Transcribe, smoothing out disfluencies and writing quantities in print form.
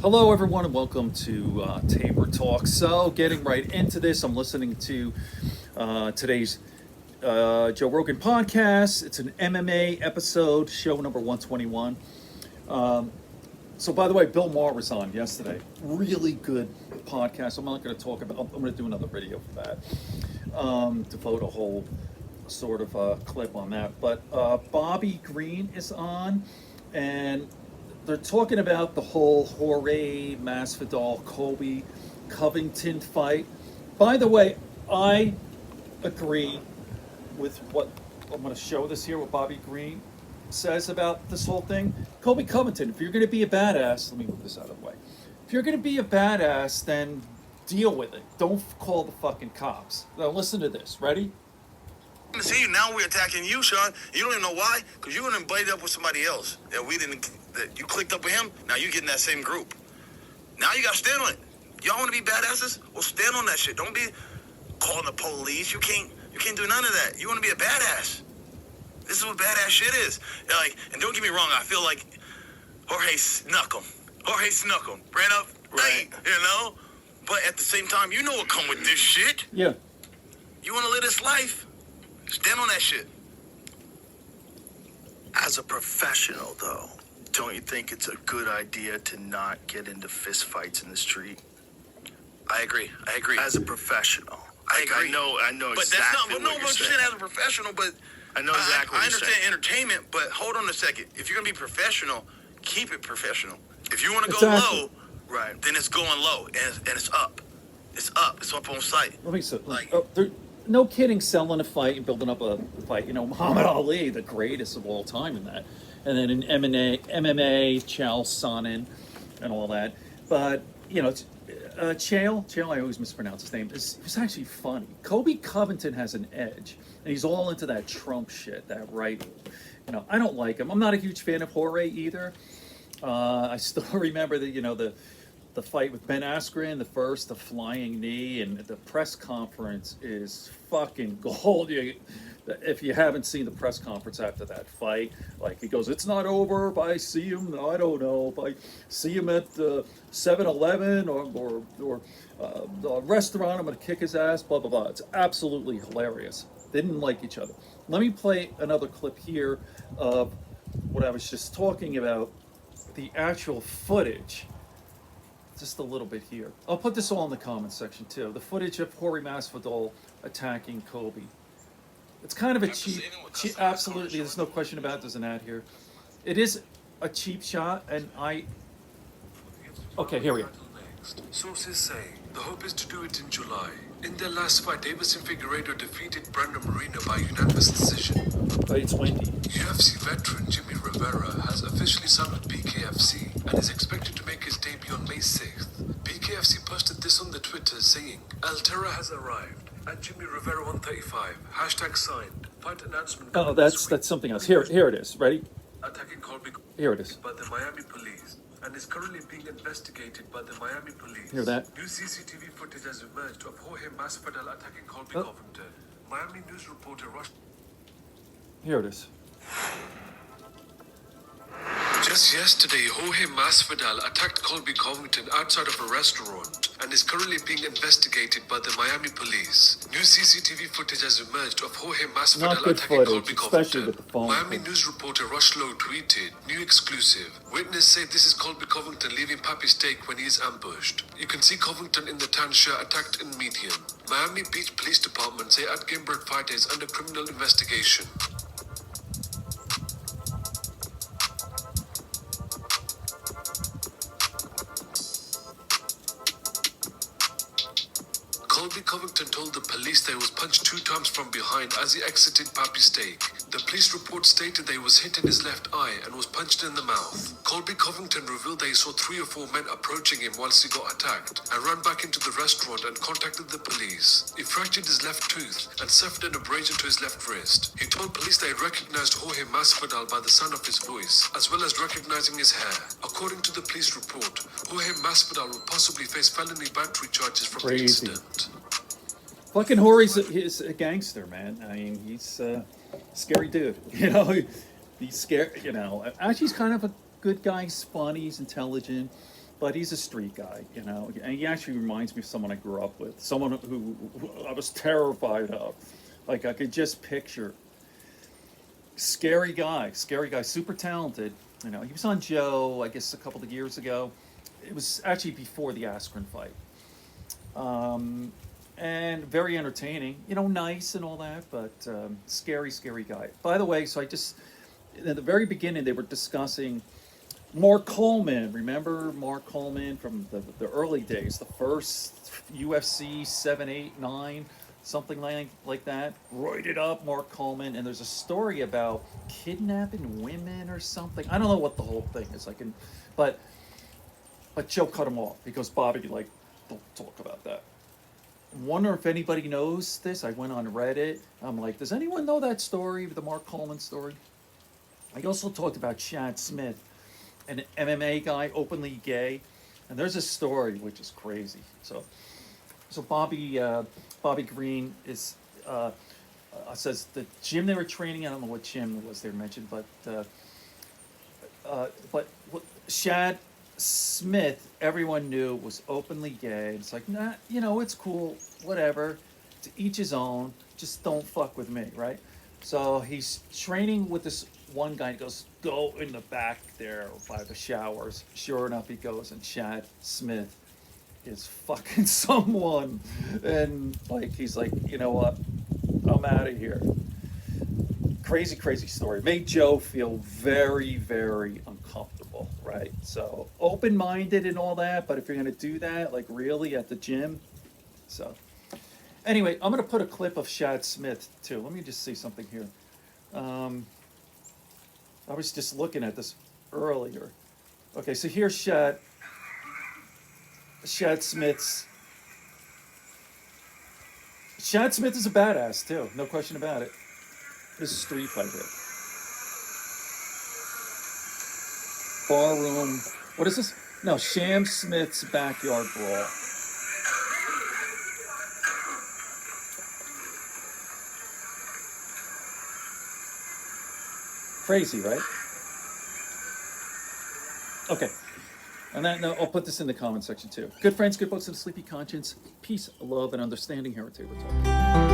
Hello, everyone, and welcome to Tabor Talk. So, getting right into this, I'm listening to today's Joe Rogan podcast. It's an MMA episode, show number 121. So, by the way, Bill Maher was on yesterday. Really good podcast. I'm not going to talk about. I'm going to do another video for that. Devote a whole sort of clip on that. But Bobby Green is on, and they're talking about the whole Jorge Masvidal, Colby, Covington fight. By the way, I agree with what I'm going to show this here, what Bobby Green says about this whole thing. Colby Covington, if you're going to be a badass, let me move this out of the way. If you're going to be a badass, then deal with it. Don't call the fucking cops. Now listen to this. Ready? See you now. We're attacking you, Sean. You don't even know why, because you were invited up with somebody else that we didn't. That you clicked up with him. Now you get in that same group. Now you got to stand on it. Y'all want to be badasses? Well, stand on that shit. Don't be calling the police. You can't do none of that. You want to be a badass. This is what badass shit is. Like, and don't get me wrong. I feel like Jorge snuck him. Ran up, right? You know. But at the same time, you know what come with this shit. Yeah. You want to live this life? Stand on that shit. As a professional, though, don't you think it's a good idea to not get into fist fights in the street? I agree. As a professional. I agree. I know but exactly that's not, but what no, you're but saying. you're saying as a professional, but I know exactly I what you're understand saying. entertainment, but hold on a second. If you're going to be professional, keep it professional. If you want to go Exactly. low, right, then it's going low, and it's up. It's up. It's up on site. Let me see. Like- No kidding, selling a fight and building up a fight. You know, Muhammad Ali, the greatest of all time in that. And then in MMA, Chael Sonnen and all that. But, you know, Chael, I always mispronounce his name, is actually funny. Colby Covington has an edge. And he's all into that Trump shit, that right. You know, I don't like him. I'm not a huge fan of Jorge either. I still remember the fight with Ben Askren, the flying knee, and the press conference is fucking gold. If you haven't seen the press conference after that fight, like he goes, "It's not over. If I see him, I don't know. If I see him at 7-Eleven or the restaurant, I'm gonna kick his ass." Blah blah blah. It's absolutely hilarious. They didn't like each other. Let me play another clip here of what I was just talking about. The actual footage. Just a little bit here. I'll put this all in the comments section too. The footage of Jorge Masvidal attacking Colby. It's kind of a cheap, absolutely, there's no question about it, there's an ad here. It is a cheap shot, and okay, here we go. Sources say the hope is to do it in July. In their last fight, Davis and Figueiredo defeated Brandon Moreno by unanimous decision. But it's windy. UFC veteran Jimmy Rivera has officially signed with BKFC and is expected to make his debut on May 6th. BKFC posted this on their Twitter saying, Altera has arrived at Jimmy Rivera 135, hashtag signed, fight announcement. Oh, that's something else. Here it is. Ready? Attacking Colby Here it is. by the Miami police and is currently being investigated by the Miami police. Hear that? New CCTV footage has emerged of Jorge Masvidal attacking Colby Covington. Miami news reporter rushed. Here it is. Just yesterday, Jorge Masvidal attacked Colby Covington outside of a restaurant and is currently being investigated by the Miami police. New CCTV footage has emerged of Jorge Not Masvidal good attacking footage, Colby especially Covington. with the phone. Miami news reporter Rush Lowe tweeted, new exclusive. Witness say this is Colby Covington leaving Pappy Steak when he is ambushed. You can see Covington in the tan shirt attacked in medium. Miami Beach Police Department say At Gamebird fighter is under criminal investigation. Colby Covington told the police that he was punched 2 times from behind as he exited Pappy Steak. The police report stated that he was hit in his left eye and was punched in the mouth. Colby Covington revealed that he saw 3 or 4 men approaching him whilst he got attacked and ran back into the restaurant and contacted the police. He fractured his left tooth and suffered an abrasion to his left wrist. He told police that he recognized Jorge Masvidal by the sound of his voice, as well as recognizing his hair. According to the police report, Jorge Masvidal will possibly face felony battery charges from the Crazy. incident. Fucking Jorge's he's a gangster, man. I mean, he's a scary dude. You know, he's scary. You know, actually, he's kind of a good guy. He's funny. He's intelligent. but he's a street guy, you know, and he actually reminds me of someone I grew up with, someone who I was terrified of. Like, I could just picture. Scary guy, super talented. You know, he was on Joe, I guess, a couple of years ago. It was actually before the Askren fight. And very entertaining, you know, nice and all that, but scary guy. By the way, so I just, in the very beginning, they were discussing Mark Coleman. Remember Mark Coleman from the early days, the first UFC 7, 8, 9, something like that. Roided up Mark Coleman, and there's a story about kidnapping women or something. I don't know what the whole thing is like, but Joe cut him off because Bobby, like, don't talk about that. Wonder if anybody knows this. I went on Reddit. I'm like, does anyone know that story, the Mark Coleman story? I also talked about Chad Smith, an MMA guy, openly gay, and there's a story which is crazy. So Bobby Green is says the gym they were training. I don't know what gym it was they mentioned, but Chad Smith, everyone knew, was openly gay. It's like, nah, you know, it's cool, whatever. To each his own. Just don't fuck with me, right? So he's training with this one guy. He goes, go in the back there by the showers. Sure enough, he goes, and Chad Smith is fucking someone. And like, he's like, you know what? I'm out of here. Crazy story. Made Joe feel very uncomfortable, right? So open-minded and all that, but if you're gonna do that, like really at the gym, so anyway, I'm gonna put a clip of Chad Smith too. Let me just see something here. I was just looking at this earlier. Okay, so here's Chad Smith's. Chad Smith is a badass too, no question about it. This is street fight here. Barroom. What is this? No, Sham Smith's backyard brawl. Crazy, right? Okay. On that note, I'll put this in the comment section too. Good friends, good books, and a sleepy conscience. Peace, love, and understanding here at Table Talk.